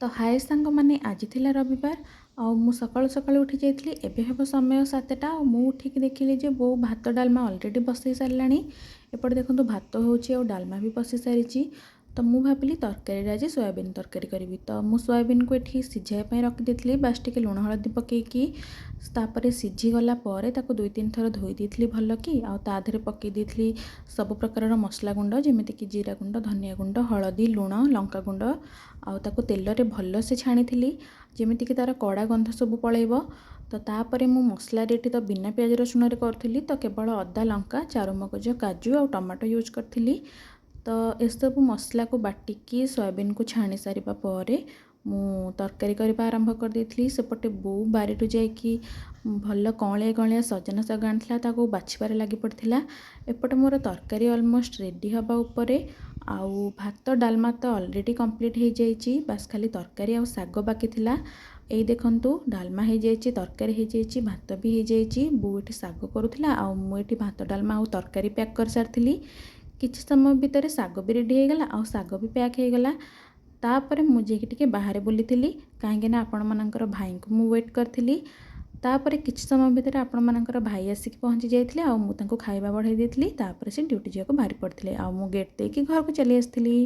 तो हाय सांग मैंने आज थिला रविवार मु सकाळु सकाळु उठी जाइए एबे हेब समय 7टा मु उठिक देखिली जे बो भात डालमा ऑलरेडी बसई साराणी एपटे देखो भात हो डालमा भी बसी सारी। तो मु भाविली तरकारी आज सोयाबीन तरकारी करी तो मु सोयाबीन को ये सिझाई रखी बास टिके लुण हलदी पकईकी तापर सिझीगला दुई तीन थर धोई देती भल कि आधे पकई देती सब प्रकार मसला गुंड जमीक जीरा गुंड धनिया गुंड हलदी लुण लंका गुंड आउ तेल रे भल से छाणी जमीक तार कड़ा गंध सब पलैब। तो तापर मु मसला रेटी तो बिना प्याज रसुण करी तो केवल अदा लंका चारुमगज काजू और टमाटो यूज करी। तो एसबू मसला को बाटिकी सोयाबीन को छाणी सारिबा परे मु तरकारी करबा आरंभ कर देथिली। सेपटे बो बारीटू जाइकी भल कौलिया कौलिया सजना शाग आनिथिला ताको बाछिबारे लागी पड़थिला। एपटे मोर तरकारी ऑलमोस्ट रेडी हबा उपरे आउ भात डालमा तो ऑलरेडी कंप्लीट हो जाइए बास खाली तरकारी आउ शाग बाकी थिला। एई देखंतु डालमा हो जाइए तरकारी हो जाइए भात भी हो जाइए बो ये शाग करुथिला आउ मु ये भात डालमा आउ तरकारी पैक कर सारी। किछि समय भितर शाग भी रेडी हो गला आउ शाग भी पैक हो गला। तापर मुझे टिके बाहर बुली कहीं आपण मानकर भाई को मु वेट करी। तापर किछि समय भितर आपण मानकर भाई आसिक पहुँची जाइए आउ मु तांको खाइबा बढ़ाई देथिली। तापर से ड्यूटी जाको बाहरी पड़थिले आउ मु गेट देकी घर को चली आसथिली।